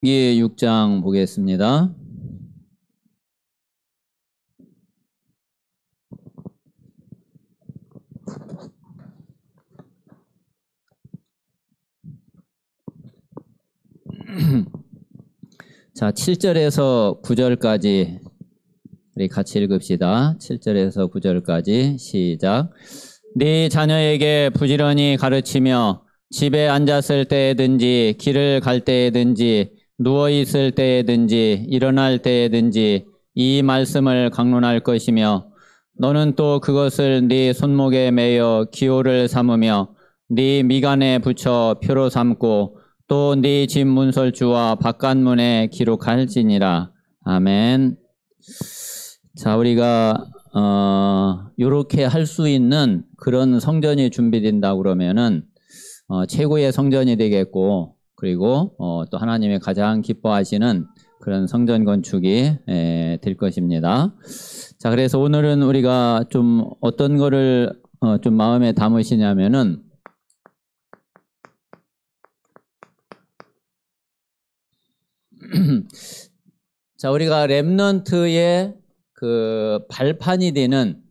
신명기 6장 보겠습니다. 자, 7절에서 9절까지 우리 같이 읽읍시다. 7절에서 9절까지 시작. 네 자녀에게 부지런히 가르치며 집에 앉았을 때에든지 길을 갈 때에든지 누워있을 때에든지 일어날 때에든지 이 말씀을 강론할 것이며 너는 또 그것을 네 손목에 매여 기호를 삼으며 네 미간에 붙여 표로 삼고 또 네 집 문설주와 바깥문에 기록할지니라. 아멘. 자, 우리가 요렇게 할 수 있는 그런 성전이 준비된다고 그러면은 최고의 성전이 되겠고, 그리고 또 하나님의 가장 기뻐하시는 그런 성전 건축이 될 것입니다. 자, 그래서 오늘은 우리가 좀 어떤 거를 좀 마음에 담으시냐면은 자, 우리가 렘넌트의 그 발판이 되는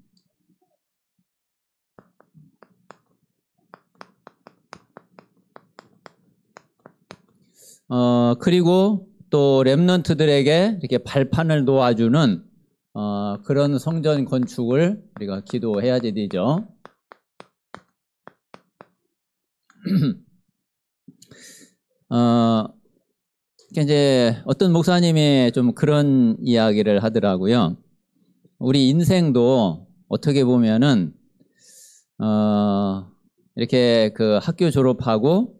그리고 또 렘넌트들에게 이렇게 발판을 놓아주는 그런 성전 건축을 우리가 기도해야 되죠. 이제 어떤 목사님이 좀 그런 이야기를 하더라고요. 우리 인생도 어떻게 보면은 이렇게 그 학교 졸업하고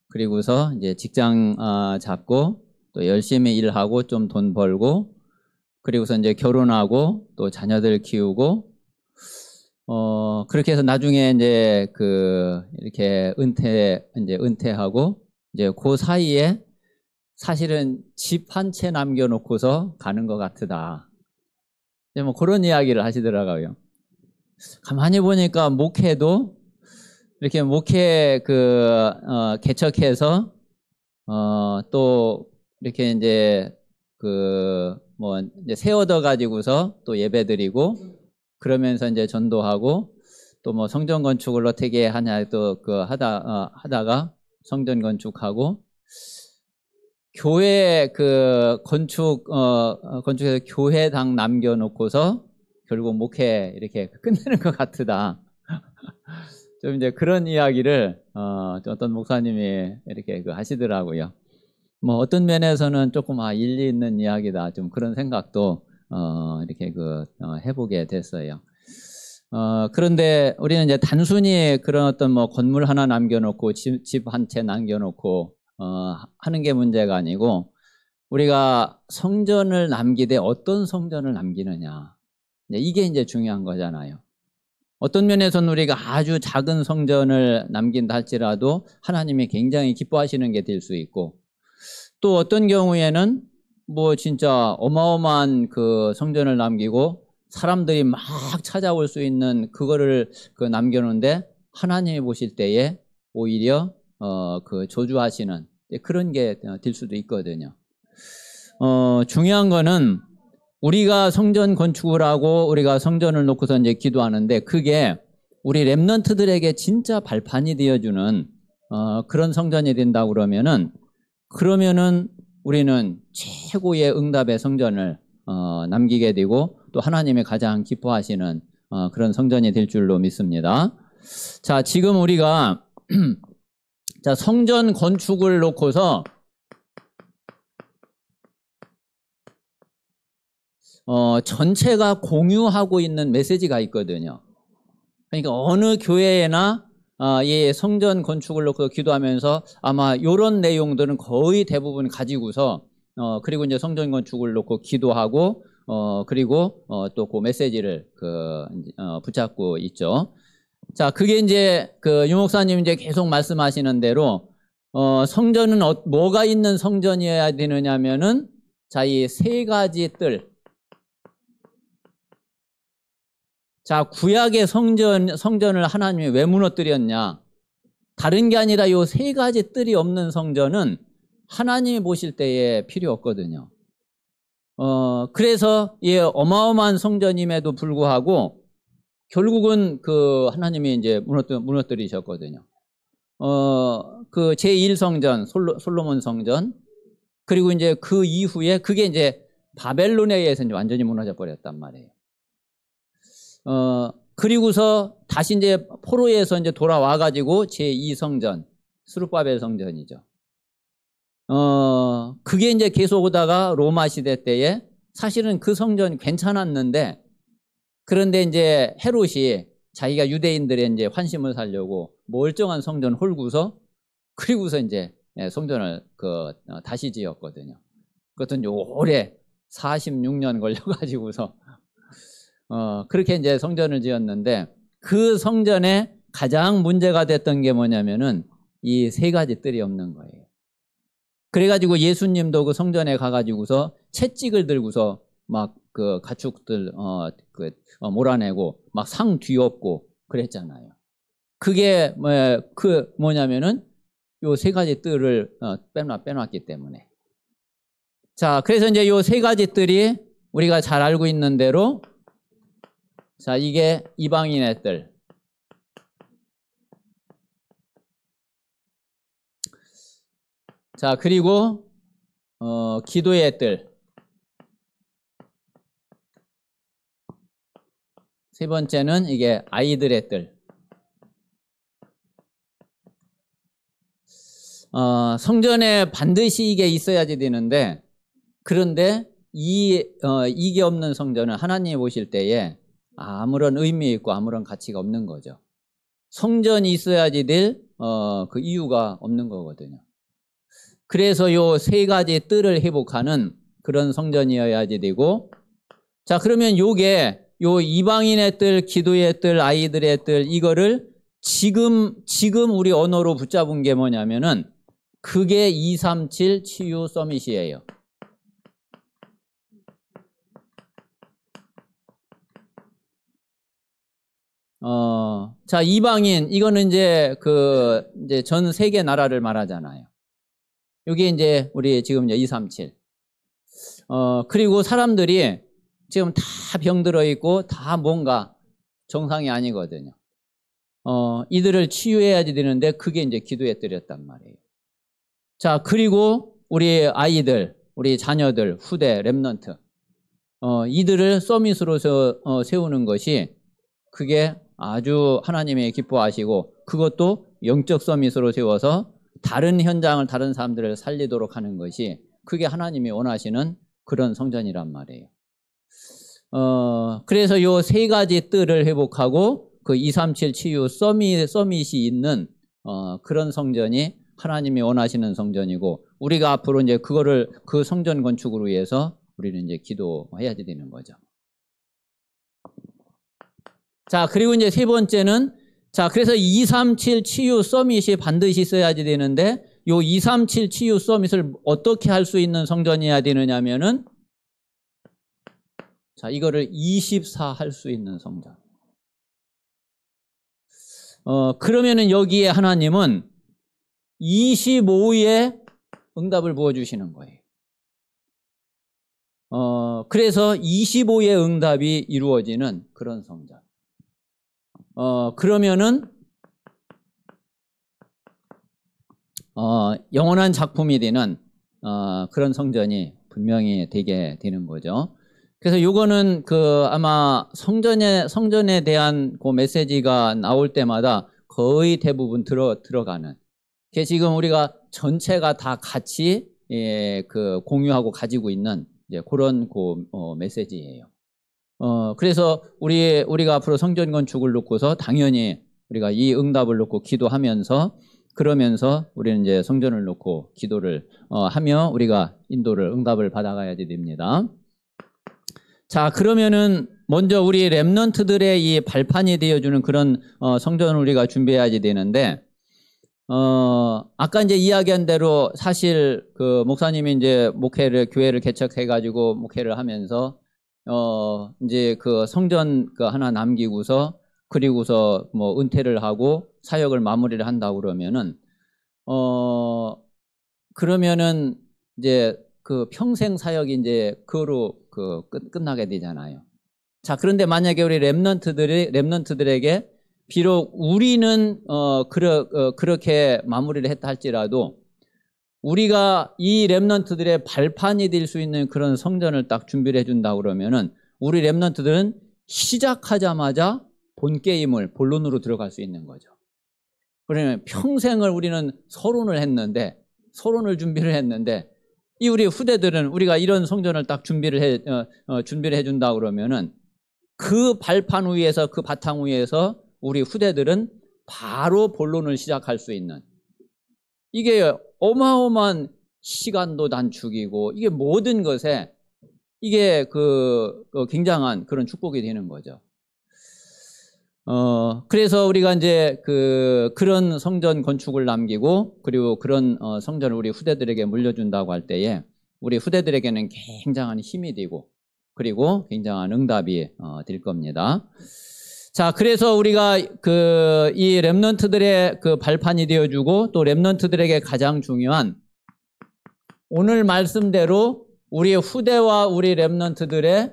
그리고서 이제 직장 잡고 또 열심히 일하고 좀 돈 벌고 그리고서 이제 결혼하고 또 자녀들 키우고 그렇게 해서 나중에 이제 그 이렇게 은퇴하고 이제 그 사이에 사실은 집 한 채 남겨놓고서 가는 것 같다. 뭐 그런 이야기를 하시더라고요. 가만히 보니까 목회도 이렇게 목회 개척해서 또 이렇게 이제 뭐 이제 새 얻어 가지고서 또 예배드리고 그러면서 이제 전도하고 또 뭐 성전 건축을 어떻게 하냐 또 하다가 성전 건축하고 교회 건축해서 교회당 남겨놓고서 결국 목회 이렇게 끝내는 것 같다. 좀 이제 그런 이야기를 어떤 목사님이 이렇게 하시더라고요. 뭐 어떤 면에서는 조금 일리 있는 이야기다. 좀 그런 생각도 이렇게 해보게 됐어요. 그런데 우리는 이제 단순히 그런 어떤 뭐 건물 하나 남겨놓고 집 한 채 남겨놓고 하는 게 문제가 아니고 우리가 성전을 남기되 어떤 성전을 남기느냐. 이게 이제 중요한 거잖아요. 어떤 면에서는 우리가 아주 작은 성전을 남긴다 할지라도 하나님이 굉장히 기뻐하시는 게 될 수 있고 또 어떤 경우에는 뭐 진짜 어마어마한 그 성전을 남기고 사람들이 막 찾아올 수 있는 그거를 남겨놓는데 하나님이 보실 때에 오히려 조주하시는 그런 게 될 수도 있거든요. 중요한 거는 우리가 성전 건축을 하고 우리가 성전을 놓고서 이제 기도하는데 그게 우리 렘넌트들에게 진짜 발판이 되어주는 그런 성전이 된다고 그러면은 우리는 최고의 응답의 성전을 남기게 되고 또 하나님의 가장 기뻐하시는 그런 성전이 될 줄로 믿습니다. 자, 지금 우리가 자, 성전 건축을 놓고서 전체가 공유하고 있는 메시지가 있거든요. 그러니까 어느 교회나 이 성전 건축을 놓고 기도하면서 아마 이런 내용들은 거의 대부분 가지고서 그리고 이제 성전 건축을 놓고 기도하고 그리고 또 그 메시지를 붙잡고 있죠. 자, 그게 이제 유 목사님 이제 계속 말씀하시는 대로 성전은 뭐가 있는 성전이어야 되느냐면은 자, 이 세 가지 뜰. 자, 구약의 성전을 하나님이 왜 무너뜨렸냐? 다른 게 아니라 요 세 가지 뜰이 없는 성전은 하나님이 보실 때에 필요 없거든요. 그래서 이 어마어마한 성전임에도 불구하고 결국은 그 하나님이 이제 무너뜨리셨거든요. 그 제1성전, 솔로몬 성전, 그리고 이제 그 이후에 그게 이제 바벨론에 의해서 이제 완전히 무너져 버렸단 말이에요. 그리고서 다시 이제 포로에서 이제 돌아와가지고 제2성전, 스룹바벨 성전이죠. 그게 이제 계속 오다가 로마 시대 때에 사실은 그 성전이 괜찮았는데, 그런데 이제 헤롯이 자기가 유대인들의 이제 환심을 살려고 멀쩡한 성전 홀고서, 그리고서 이제 성전을 다시 지었거든요. 그것은 오래 46년 걸려가지고서 그렇게 이제 성전을 지었는데, 그 성전에 가장 문제가 됐던 게 뭐냐면은 이 세 가지 뜰이 없는 거예요. 그래가지고 예수님도 그 성전에 가가지고서 채찍을 들고서 막 그 가축들 몰아내고 막 상 뒤엎고 그랬잖아요. 그게 뭐냐면은 요 세 가지 뜰을 빼놨기 때문에. 자, 그래서 이제 요 세 가지 뜰이 우리가 잘 알고 있는 대로, 자, 이게 이방인의 뜰. 자, 그리고 기도의 뜰. 세 번째는 이게 아이들의 뜰. 성전에 반드시 이게 있어야지 되는데, 그런데 이게 없는 성전은 하나님이 보실 때에 아무런 의미 있고 아무런 가치가 없는 거죠. 성전이 있어야지 될 그 이유가 없는 거거든요. 그래서 요 세 가지 뜰을 회복하는 그런 성전이어야지 되고, 자, 그러면 요게 요 이방인의 뜰, 기도의 뜰, 아이들의 뜰, 이거를 지금 우리 언어로 붙잡은 게 뭐냐면은 그게 237 치유 서밋이에요. 자, 이방인, 이거는 이제 이제 전 세계 나라를 말하잖아요. 여기 이제 우리 지금 이제 237. 그리고 사람들이 지금 다 병들어 있고 다 뭔가 정상이 아니거든요. 이들을 치유해야지 되는데 그게 이제 기도의 뜰이었단 말이에요. 자, 그리고 우리 아이들, 우리 자녀들, 후대, 렘넌트, 이들을 서밋으로 세우는 것이 그게 아주 하나님이 기뻐하시고, 그것도 영적 서밋으로 세워서 다른 현장을, 다른 사람들을 살리도록 하는 것이 그게 하나님이 원하시는 그런 성전이란 말이에요. 그래서 요 세 가지 뜰을 회복하고 그 237 치유 서밋이 있는 그런 성전이 하나님이 원하시는 성전이고, 우리가 앞으로 이제 그 성전 건축을 위해서 우리는 이제 기도해야지 되는 거죠. 자, 그리고 이제 세 번째는, 자, 그래서 237 치유 서밋이 반드시 있어야지 되는데, 요 237 치유 서밋을 어떻게 할 수 있는 성전이어야 되느냐면은, 자, 이거를 24 할 수 있는 성전. 그러면은 여기에 하나님은 25의 응답을 부어주시는 거예요. 그래서 25의 응답이 이루어지는 그런 성전. 그러면은, 영원한 작품이 되는, 그런 성전이 분명히 되게 되는 거죠. 그래서 요거는 아마 성전에 대한 그 메시지가 나올 때마다 거의 대부분 들어가는. 그게 지금 우리가 전체가 다 같이, 공유하고 가지고 있는, 이제 그런 메시지예요. 그래서 우리가 앞으로 성전 건축을 놓고서 당연히 우리가 이 응답을 놓고 기도하면서, 그러면서 우리는 이제 성전을 놓고 기도를 하며 우리가 응답을 받아가야지 됩니다. 자, 그러면은 먼저 우리 렘넌트들의 이 발판이 되어주는 그런 성전을 우리가 준비해야지 되는데, 아까 이제 이야기한 대로 사실 그 목사님이 이제 교회를 개척해가지고 목회를 하면서 이제 그 성전 하나 남기고서, 그리고서 뭐 은퇴를 하고 사역을 마무리를 한다고 그러면은 그러면은 이제 그 평생 사역이 이제 그거로 끝나게 되잖아요. 자, 그런데 만약에 우리 렘넌트들에게 비록 우리는 그렇게 마무리를 했다 할지라도 우리가 이 렘넌트들의 발판이 될 수 있는 그런 성전을 딱 준비를 해준다 그러면은 우리 렘넌트들은 시작하자마자 본 게임을 본론으로 들어갈 수 있는 거죠. 그러면 평생을 우리는 서론을 준비를 했는데 이 우리 후대들은 우리가 이런 성전을 딱 준비를 해준다 그러면은 그 발판 위에서 그 바탕 위에서 우리 후대들은 바로 본론을 시작할 수 있는 이게 어마어마한 시간도 단축이고 이게 모든 것에 이게 굉장한 그런 축복이 되는 거죠. 그래서 우리가 이제 그런 성전 건축을 남기고 그리고 그런 성전을 우리 후대들에게 물려준다고 할 때에 우리 후대들에게는 굉장한 힘이 되고 그리고 굉장한 응답이 될 겁니다. 자, 그래서 우리가 이 렘넌트들의 그 발판이 되어주고 또 렘넌트들에게 가장 중요한 오늘 말씀대로 우리 후대와 우리 렘넌트들의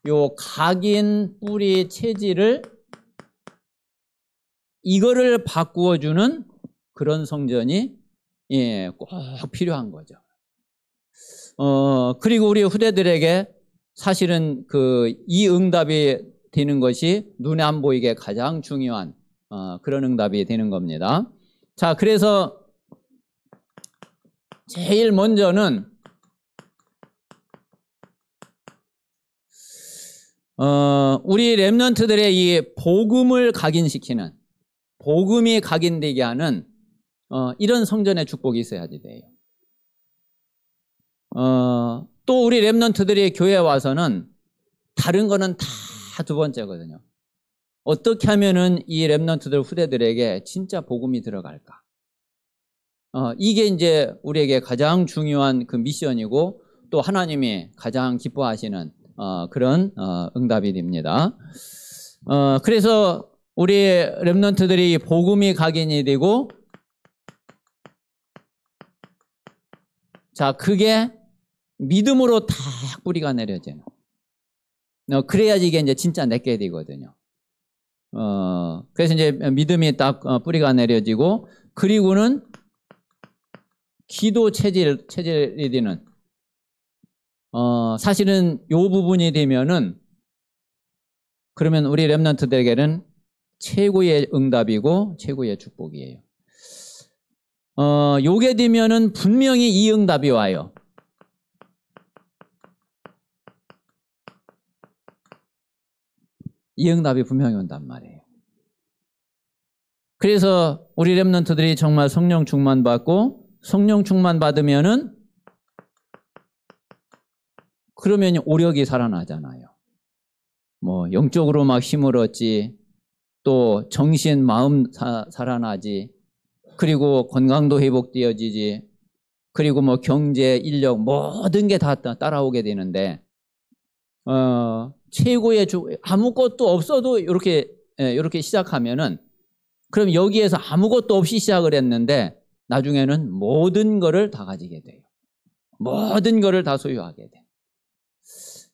요 각인 뿌리 체질을 이거를 바꾸어주는 그런 성전이 꼭 필요한 거죠. 그리고 우리 후대들에게 사실은 이 응답이 되는 것이 눈에 안 보이게 가장 중요한 그런 응답이 되는 겁니다. 자, 그래서 제일 먼저는 우리 렘넌트들의 이 복음을 각인시키는 복음이 각인되게 하는 이런 성전의 축복이 있어야지 돼요. 또 우리 렘넌트들이 교회에 와서는 다른 거는 다 두 번째거든요. 어떻게 하면은 이 렘넌트들 후대들에게 진짜 복음이 들어갈까? 이게 이제 우리에게 가장 중요한 그 미션이고 또 하나님이 가장 기뻐하시는 그런 응답이 됩니다. 그래서 우리 렘넌트들이 복음이 각인이 되고 자, 그게 믿음으로 다 뿌리가 내려져요. 그래야지 이게 이제 진짜 내게 되거든요. 그래서 이제 믿음이 딱 뿌리가 내려지고 그리고는 기도 체질이 되는 사실은 요 부분이 되면은 그러면 우리 렘넌트들에게는 최고의 응답이고 최고의 축복이에요. 요게 되면은 분명히 이 응답이 와요. 이 응답이 분명히 온단 말이에요. 그래서 우리 렘넌트들이 정말 성령 충만 받고 성령 충만 받으면은 그러면 오력이 살아나잖아요. 뭐 영적으로 막 힘을 얻지 또 정신 마음 살아나지 그리고 건강도 회복되어지지 그리고 뭐 경제 인력 모든 게 다 따라오게 되는데 최고의 아무것도 없어도 이렇게 시작하면은 그럼 여기에서 아무것도 없이 시작을 했는데 나중에는 모든 거를 다 가지게 돼요. 모든 거를 다 소유하게 돼.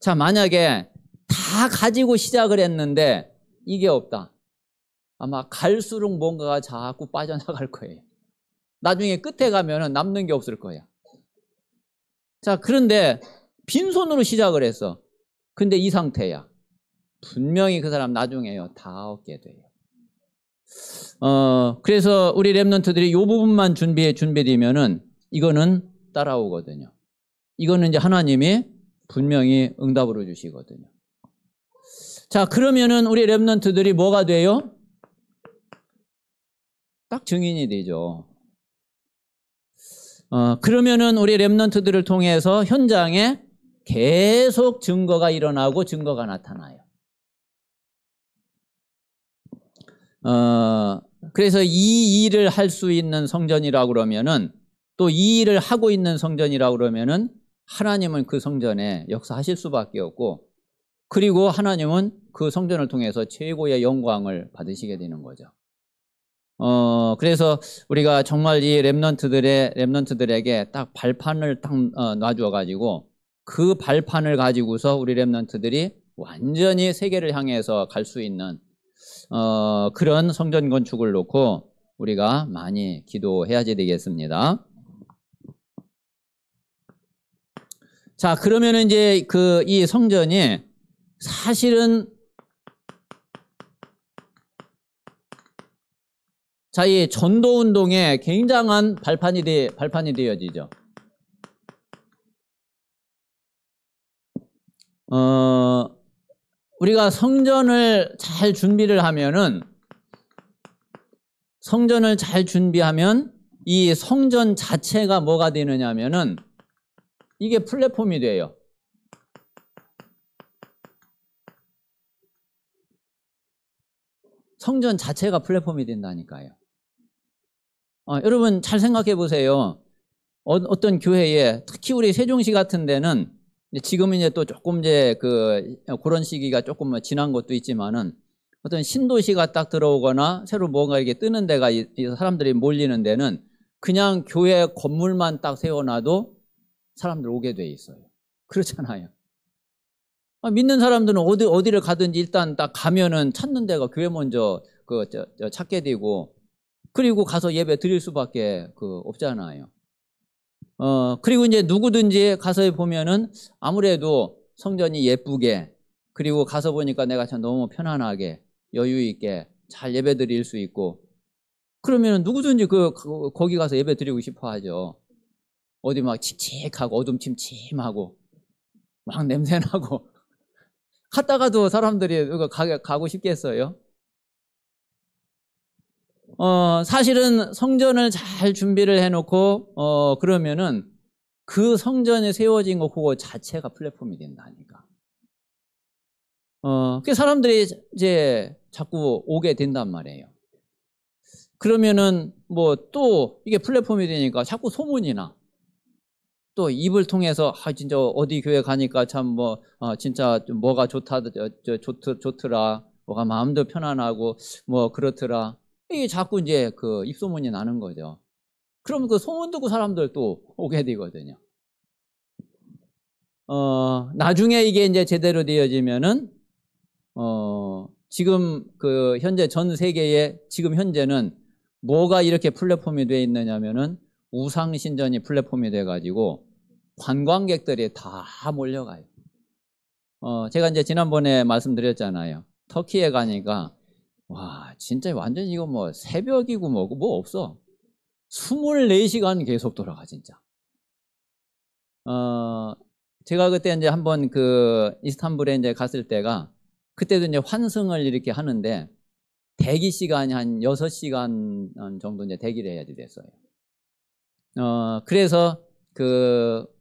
자, 만약에 다 가지고 시작을 했는데 이게 없다. 아마 갈수록 뭔가가 자꾸 빠져나갈 거예요. 나중에 끝에 가면은 남는 게 없을 거야. 자, 그런데 빈손으로 시작을 했어. 근데 이 상태야. 분명히 그 사람 나중에요. 다 얻게 돼요. 그래서 우리 렘넌트들이 이 부분만 준비되면은 이거는 따라오거든요. 이거는 이제 하나님이 분명히 응답으로 주시거든요. 자, 그러면은 우리 렘넌트들이 뭐가 돼요? 딱 증인이 되죠. 그러면은 우리 렘넌트들을 통해서 현장에 계속 증거가 일어나고 증거가 나타나요. 그래서 이 일을 할 수 있는 성전이라고 그러면은 또 이 일을 하고 있는 성전이라고 그러면은 하나님은 그 성전에 역사하실 수밖에 없고 그리고 하나님은 그 성전을 통해서 최고의 영광을 받으시게 되는 거죠. 그래서 우리가 정말 이 렘넌트들에게 딱 발판을 딱 놔주어 가지고 그 발판을 가지고서 우리 렘넌트들이 완전히 세계를 향해서 갈 수 있는 그런 성전 건축을 놓고 우리가 많이 기도해야지 되겠습니다. 자, 그러면은 이제 이 성전이 사실은 자, 이 전도 운동에 굉장한 발판이 되어지죠. 우리가 성전을 잘 준비하면 이 성전 자체가 뭐가 되느냐면은 이게 플랫폼이 돼요. 성전 자체가 플랫폼이 된다니까요. 여러분 잘 생각해 보세요. 어떤 교회에 특히 우리 세종시 같은 데는 지금은 이제 또 조금 이제 그런 시기가 조금 지난 것도 있지만은 어떤 신도시가 딱 들어오거나 새로 뭔가 이렇게 뜨는 데가 이 사람들이 몰리는 데는 그냥 교회 건물만 딱 세워놔도 사람들 오게 돼 있어요. 그렇잖아요. 믿는 사람들은 어디를 가든지 일단 딱 가면은 찾는 데가 교회 먼저 찾게 되고 그리고 가서 예배 드릴 수밖에 없잖아요. 그리고 이제 누구든지 가서 보면은 아무래도 성전이 예쁘게 그리고 가서 보니까 내가 참 너무 편안하게 여유 있게 잘 예배 드릴 수 있고 그러면은 누구든지 거기 가서 예배 드리고 싶어 하죠. 어디 막 칙칙하고 어둠침침하고 막 냄새나고 갔다가도 사람들이 가고 싶겠어요? 사실은 성전을 잘 준비를 해놓고 그러면은 그 성전에 세워진 거 그거 자체가 플랫폼이 된다니까. 그 사람들이 이제 자꾸 오게 된단 말이에요. 그러면은 뭐 또 이게 플랫폼이 되니까 자꾸 소문이 나. 또 입을 통해서 진짜 어디 교회 가니까 참 뭐 진짜 뭐가 좋더라. 뭐가 마음도 편안하고 뭐 그렇더라. 이게 자꾸 이제 입소문이 나는 거죠. 그러면 그 소문 듣고 사람들 또 오게 되거든요. 나중에 이게 이제 제대로 되어지면은 지금 현재 전 세계에 지금 현재는 뭐가 이렇게 플랫폼이 되어 있느냐면은 우상신전이 플랫폼이 돼 가지고 관광객들이 다 몰려가요. 제가 이제 지난번에 말씀드렸잖아요. 터키에 가니까 와 진짜 완전 이거 뭐 새벽이고 뭐 없어. 24시간 계속 돌아가 진짜. 제가 그때 이제 한번 이스탄불에 이제 갔을 때가 그때도 이제 환승을 이렇게 하는데 대기 시간이 한 6시간 정도 이제 대기를 해야 됐어요. 그래서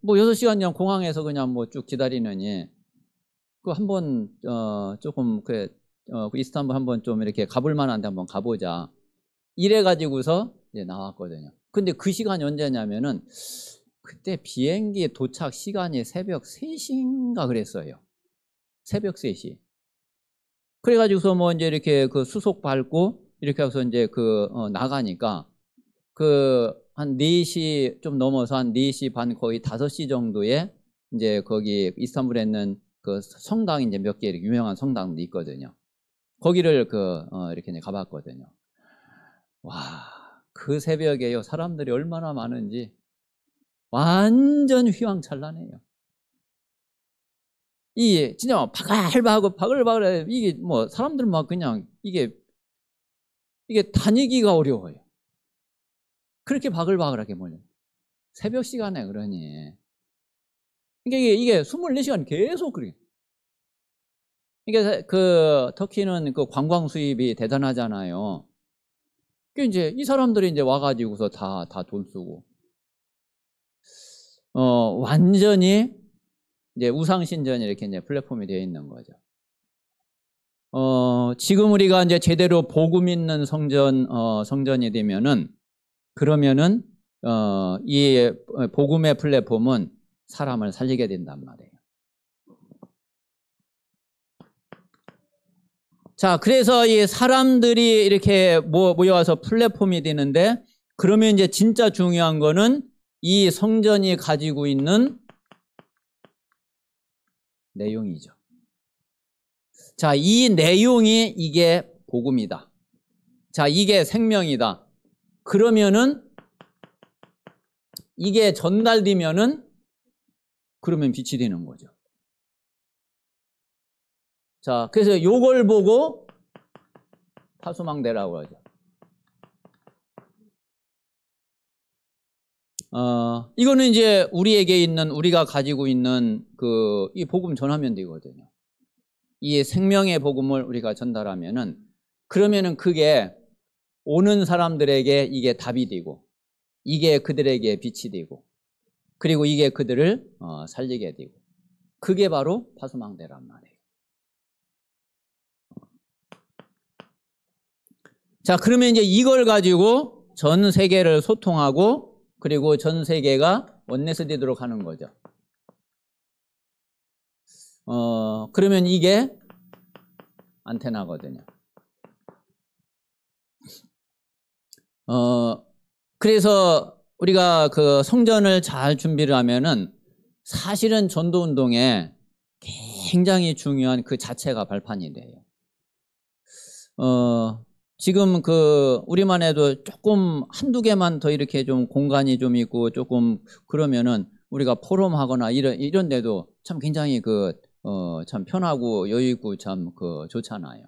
뭐 6시간 그냥 공항에서 그냥 뭐 쭉 기다리느니 한번 조금 이스탄불 한번 좀 이렇게 가볼 만한데 한번 가보자. 이래 가지고서 이제 나왔거든요. 근데 그 시간이 언제냐면은 그때 비행기 도착 시간이 새벽 3시인가 그랬어요. 새벽 3시. 그래가지고서 뭐 이제 이렇게 수속 밟고 이렇게 해서 이제 나가니까 한 4시 좀 넘어서 한 4시 반 거의 5시 정도에 이제 거기 이스탄불에 있는 성당 이제 몇 개 유명한 성당도 있거든요. 거기를 이렇게 이제 가봤거든요. 와, 그 새벽에요 사람들이 얼마나 많은지 완전 휘황찬란해요. 이게 진짜 바글바글해. 이게 뭐 사람들 막 그냥 이게 다니기가 어려워요. 그렇게 바글바글하게 몰려. 새벽 시간에 그러니. 그러니까 이게 24시간 계속 그래. 이게 터키는 관광 수입이 대단하잖아요. 그 이제 이 사람들이 이제 와가지고서 다 돈 쓰고. 완전히 이제 우상신전이 이렇게 이제 플랫폼이 되어 있는 거죠. 지금 우리가 이제 제대로 복음 있는 성전이 되면은 그러면은 이 복음의 플랫폼은 사람을 살리게 된단 말이에요. 자, 그래서 이 사람들이 이렇게 모여와서 플랫폼이 되는데, 그러면 이제 진짜 중요한 거는 이 성전이 가지고 있는 내용이죠. 자, 이 내용이 이게 복음이다. 자, 이게 생명이다. 그러면은 이게 전달되면은 그러면 빛이 되는 거죠. 자, 그래서 요걸 보고 파수망대라고 하죠. 이거는 이제 우리가 가지고 있는 이 복음 전하면 되거든요. 이 생명의 복음을 우리가 전달하면은, 그러면은 그게 오는 사람들에게 이게 답이 되고, 이게 그들에게 빛이 되고, 그리고 이게 그들을 살리게 되고, 그게 바로 파수망대란 말이에요. 자, 그러면 이제 이걸 가지고 전 세계를 소통하고, 그리고 전 세계가 원네스 되도록 하는 거죠. 그러면 이게 안테나거든요. 그래서 우리가 그 성전을 잘 준비를 하면은 사실은 전도운동에 굉장히 중요한 그 자체가 발판이 돼요. 지금 우리만 해도 조금 한두 개만 더 이렇게 좀 공간이 좀 있고 조금 그러면은 우리가 포럼하거나 이런 데도 참 굉장히 참 편하고 여유 있고 참 좋잖아요.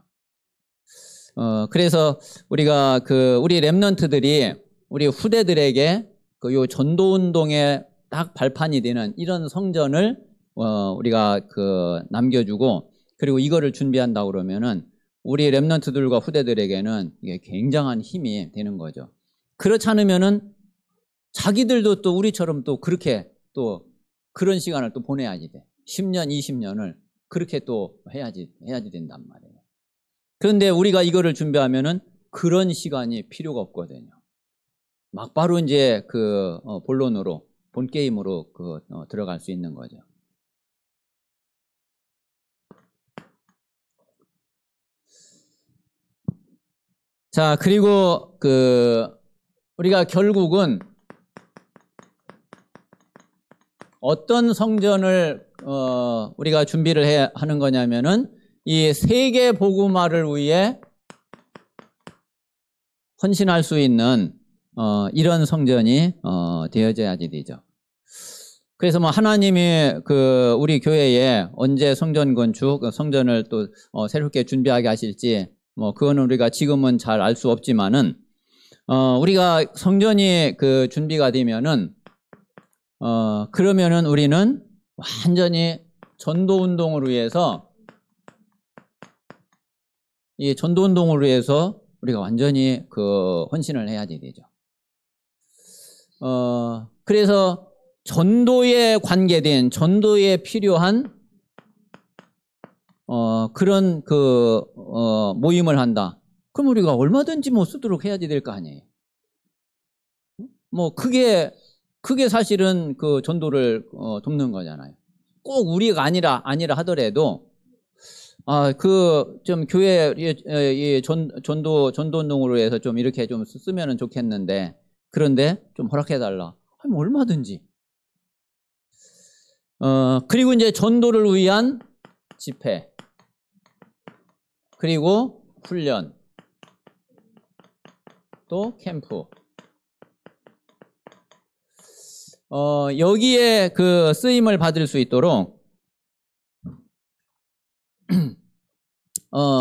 그래서 우리가 우리 랩런트들이 우리 후대들에게 요 전도운동에 딱 발판이 되는 이런 성전을 우리가 남겨주고, 그리고 이거를 준비한다고 그러면은 우리 랩런트들과 후대들에게는 이게 굉장한 힘이 되는 거죠. 그렇지 않으면은 자기들도 또 우리처럼 또 그렇게 또 그런 시간을 또 보내야지 돼. 10년, 20년을 그렇게 또 해야지 된단 말이에요. 그런데 우리가 이거를 준비하면은 그런 시간이 필요가 없거든요. 막바로 이제 본론으로, 본 게임으로 들어갈 수 있는 거죠. 자, 그리고 우리가 결국은 어떤 성전을 우리가 준비를 하는 거냐면은 이 세계 복음화를 위해 헌신할 수 있는 이런 성전이 되어져야지 되죠. 그래서 하나님이 우리 교회에 언제 성전 건축, 성전을 또 새롭게 준비하게 하실지 그거는 우리가 지금은 잘 알 수 없지만은 우리가 성전이 준비가 되면은 그러면은 우리는 완전히 전도 운동을 위해서 이 전도 운동을 위해서 우리가 완전히 헌신을 해야지 되죠. 그래서 전도에 관계된, 전도에 필요한 그런 모임을 한다. 그럼 우리가 얼마든지 쓰도록 해야지 될 거 아니에요. 그게 사실은 전도를 돕는 거잖아요. 꼭 우리가 아니라 하더라도 좀 교회 전도 운동으로 해서 좀 이렇게 좀 쓰면은 좋겠는데, 그런데 좀 허락해달라 하면 얼마든지. 그리고 이제 전도를 위한 집회, 그리고 훈련, 또 캠프, 여기에 쓰임을 받을 수 있도록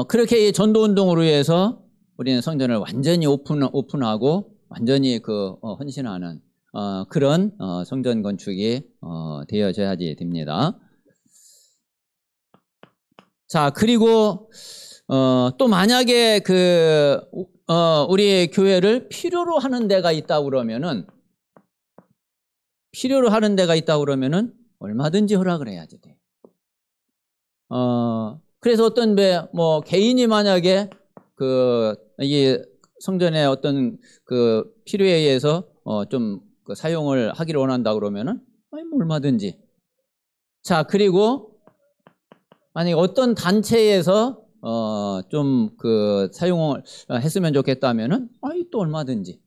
그렇게 전도 운동으로 위해서 우리는 성전을 완전히 오픈하고 완전히 헌신하는 그런 성전 건축이 되어져야지 됩니다. 자, 그리고 또 만약에 우리 교회를 필요로 하는 데가 있다고 그러면은 얼마든지 허락을 해야지 돼. 그래서 어떤 개인이 만약에 이 성전의 어떤 필요에 의해서 좀 사용을 하기를 원한다 그러면은 얼마든지. 자, 그리고 만약에 어떤 단체에서 좀 사용을 했으면 좋겠다면은, 또 얼마든지.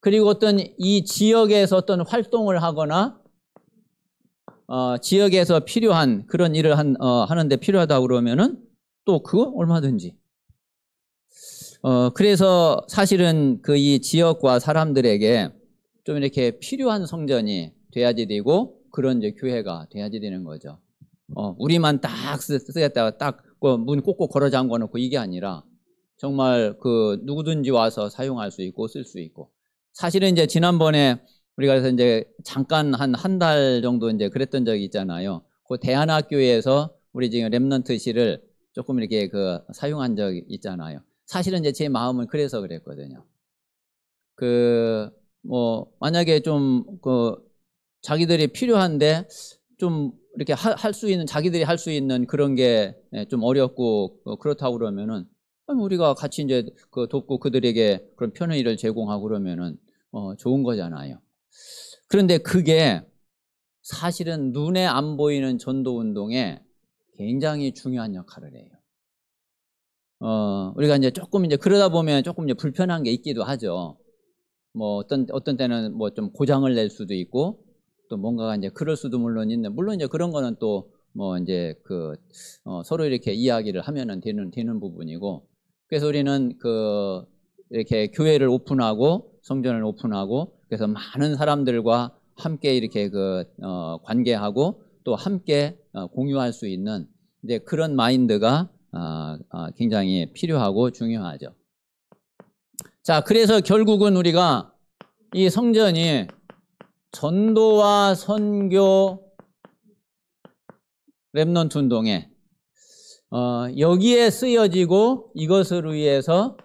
그리고 어떤 이 지역에서 어떤 활동을 하거나, 지역에서 필요한 그런 일을 하는데 필요하다 그러면은 또 그거 얼마든지. 그래서 사실은 이 지역과 사람들에게 좀 이렇게 필요한 성전이 돼야지 되고 그런 이제 교회가 돼야지 되는 거죠. 우리만 딱 쓰겠다가 딱 문 꼭꼭 걸어 잠궈 놓고 이게 아니라 정말 누구든지 와서 사용할 수 있고 쓸 수 있고. 사실은 이제 지난번에 우리가 그래서 이제 잠깐 한 달 정도 이제 그랬던 적이 있잖아요. 그 대안학교에서 우리 지금 렘넌트실을 조금 이렇게 사용한 적이 있잖아요. 사실은 이제 제 마음은 그래서 그랬거든요. 만약에 좀 자기들이 필요한데 좀 이렇게 할 수 있는, 자기들이 할 수 있는 그런 게 좀 어렵고 그렇다고 그러면은 우리가 같이 이제 돕고 그들에게 그런 편의를 제공하고 그러면은 좋은 거잖아요. 그런데 그게 사실은 눈에 안 보이는 전도 운동에 굉장히 중요한 역할을 해요. 우리가 이제 조금 이제 그러다 보면 조금 이제 불편한 게 있기도 하죠. 어떤 때는 좀 고장을 낼 수도 있고, 또 뭔가가 이제 그럴 수도 물론 이제 그런 거는 또 이제 서로 이렇게 이야기를 하면은 되는 부분이고, 그래서 우리는 이렇게 교회를 오픈하고, 성전을 오픈하고, 그래서 많은 사람들과 함께 이렇게 관계하고, 또 함께 공유할 수 있는 이제 그런 마인드가 굉장히 필요하고 중요하죠. 자, 그래서 결국은 우리가 이 성전이 전도와 선교 렘넌트 운동에 여기에 쓰여지고 이것을 위해서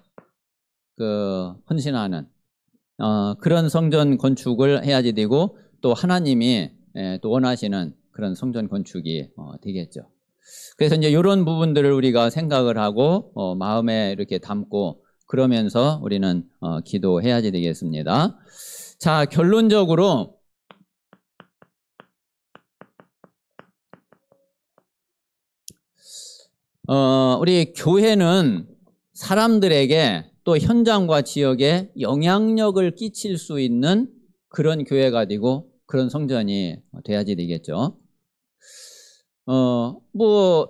헌신하는 그런 성전 건축을 해야지 되고, 또 하나님이 또 원하시는 그런 성전 건축이 되겠죠. 그래서 이제 이런 부분들을 우리가 생각을 하고 마음에 이렇게 담고 그러면서 우리는 기도해야지 되겠습니다. 자, 결론적으로 우리 교회는 사람들에게 또 현장과 지역에 영향력을 끼칠 수 있는 그런 교회가 되고 그런 성전이 돼야지 되겠죠.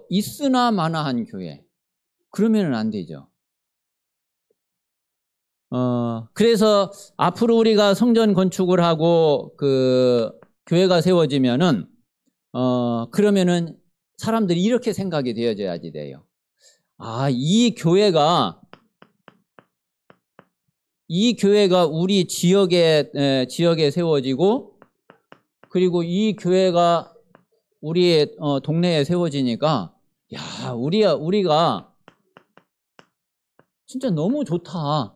있으나 마나한 교회, 그러면은 안 되죠. 그래서 앞으로 우리가 성전 건축을 하고 교회가 세워지면은 그러면은 사람들이 이렇게 생각이 되어져야지 돼요. 이 교회가 우리 지역에 세워지고, 그리고 이 교회가 우리의 동네에 세워지니까, 야, 우리가 진짜 너무 좋다.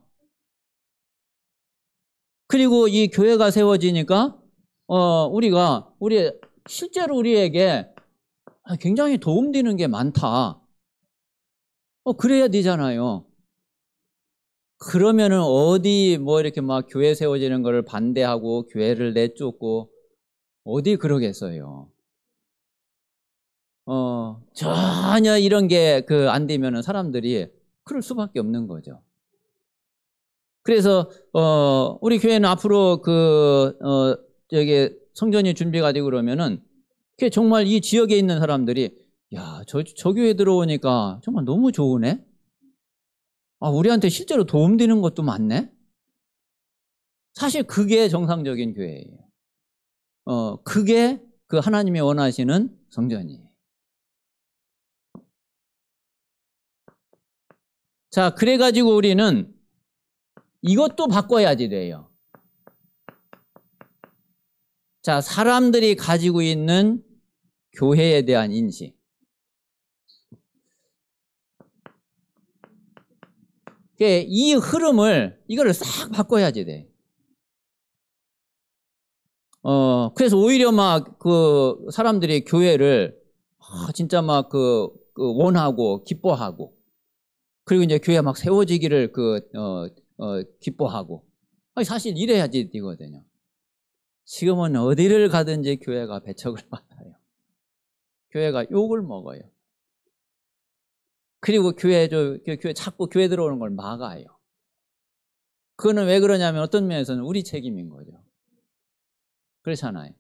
그리고 이 교회가 세워지니까 실제로 우리에게 굉장히 도움되는 게 많다. 그래야 되잖아요. 그러면은 어디 이렇게 막 교회 세워지는 거를 반대하고 교회를 내쫓고 어디 그러겠어요. 전혀 이런 게 안 되면은 사람들이 그럴 수밖에 없는 거죠. 그래서 우리 교회는 앞으로 성전이 준비가 되고 그러면은 그게 정말 이 지역에 있는 사람들이, 야, 저 교회 들어오니까 정말 너무 좋으네. 우리한테 실제로 도움되는 것도 많네. 사실 그게 정상적인 교회예요. 그게 하나님이 원하시는 성전이에요. 자, 그래가지고 우리는 이것도 바꿔야지 돼요. 자, 사람들이 가지고 있는 교회에 대한 인식. 이 흐름을, 이거를 싹 바꿔야지 돼. 그래서 오히려 사람들이 교회를 진짜 원하고 기뻐하고, 그리고 이제 교회 세워지기를 기뻐하고. 사실 이래야지 되거든요. 지금은 어디를 가든지 교회가 배척을 받아요. 교회가 욕을 먹어요. 그리고 교회 자꾸 교회 들어오는 걸 막아요. 그거는 왜 그러냐면 어떤 면에서는 우리 책임인 거죠. 그렇잖아요.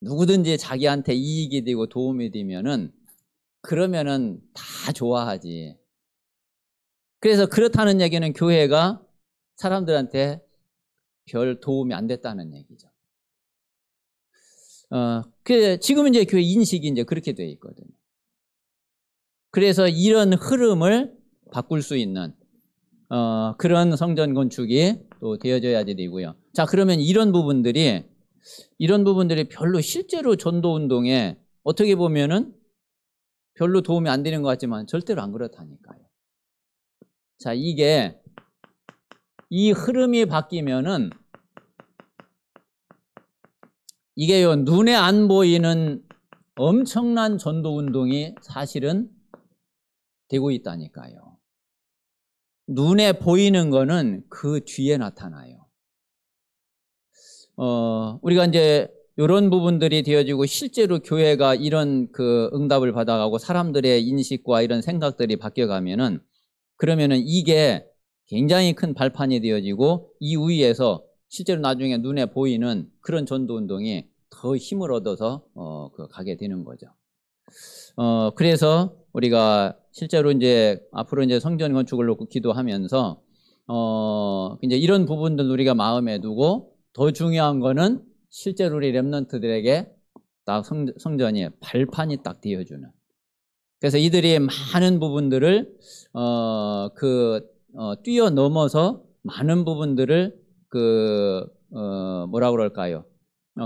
누구든지 자기한테 이익이 되고 도움이 되면은 그러면은 다 좋아하지. 그래서 그렇다는 얘기는 교회가 사람들한테 별 도움이 안 됐다는 얘기죠. 지금 이제 교회 인식이 이제 그렇게 돼 있거든요. 그래서 이런 흐름을 바꿀 수 있는 그런 성전 건축이 또 되어져야지 되고요. 자, 그러면 이런 부분들이 별로 실제로 전도 운동에 어떻게 보면은 별로 도움이 안 되는 것 같지만 절대로 안 그렇다니까요. 자, 이 흐름이 바뀌면은 이게요, 눈에 안 보이는 엄청난 전도 운동이 사실은 되고 있다니까요. 눈에 보이는 거는 그 뒤에 나타나요. 우리가 이제 이런 부분들이 되어지고 실제로 교회가 이런 그 응답을 받아가고 사람들의 인식과 이런 생각들이 바뀌어가면은 그러면은 이게 굉장히 큰 발판이 되어지고 이 위에서 실제로 나중에 눈에 보이는 그런 전도 운동이 더 힘을 얻어서 가게 되는 거죠. 그래서 우리가 실제로 이제 앞으로 이제 성전 건축을 놓고 기도하면서 이제 이런 부분들 우리가 마음에 두고 더 중요한 거는 실제로 우리 렘넌트들에게 딱 성전이 발판이 딱 되어주는. 그래서 이들이 많은 부분들을 뛰어넘어서 많은 부분들을 뭐라 그럴까요?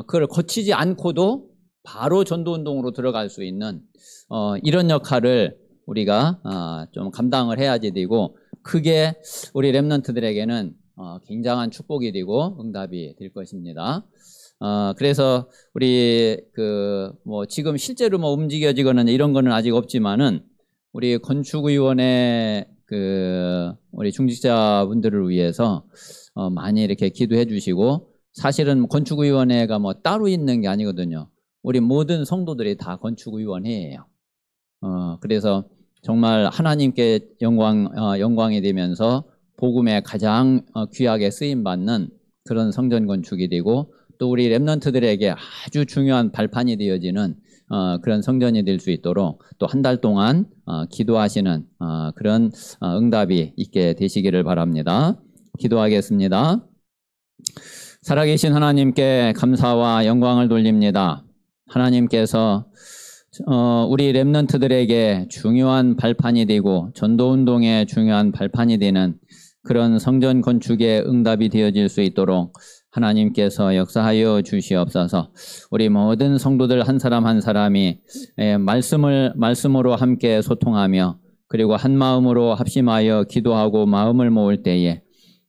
그걸 거치지 않고도 바로 전도운동으로 들어갈 수 있는 이런 역할을 우리가 좀 감당을 해야지 되고 그게 우리 렘넌트들에게는 굉장한 축복이 되고 응답이 될 것입니다. 그래서 우리 지금 실제로 움직여지거나 이런 거는 아직 없지만은 우리 건축위원회 우리 중직자분들을 위해서 많이 이렇게 기도해 주시고 사실은 건축위원회가 따로 있는 게 아니거든요. 우리 모든 성도들이 다 건축위원회예요. 그래서 정말 하나님께 영광이 되면서 복음에 가장 귀하게 쓰임받는 그런 성전 건축이 되고 또 우리 렘넌트들에게 아주 중요한 발판이 되어지는 그런 성전이 될 수 있도록 또 한 달 동안 기도하시는 그런 응답이 있게 되시기를 바랍니다. 기도하겠습니다. 살아계신 하나님께 감사와 영광을 돌립니다. 하나님께서 우리 렘넌트들에게 중요한 발판이 되고 전도운동의 중요한 발판이 되는 그런 성전 건축의 응답이 되어질 수 있도록 하나님께서 역사하여 주시옵소서. 우리 모든 성도들 한 사람 한 사람이 말씀으로 함께 소통하며 그리고 한 마음으로 합심하여 기도하고 마음을 모을 때에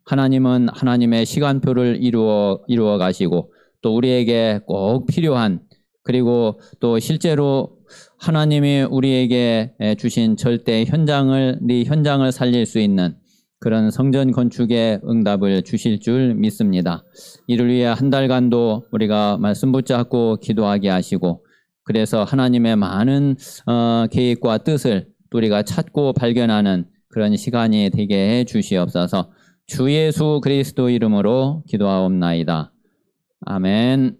하나님은 하나님의 시간표를 이루어 가시고 또 우리에게 꼭 필요한 그리고 또 실제로 하나님이 우리에게 주신 절대 현장을 살릴 수 있는 그런 성전 건축의 응답을 주실 줄 믿습니다. 이를 위해 한 달간도 우리가 말씀 붙잡고 기도하게 하시고 그래서 하나님의 많은 계획과 뜻을 또 우리가 찾고 발견하는 그런 시간이 되게 해 주시옵소서. 주 예수 그리스도 이름으로 기도하옵나이다. 아멘.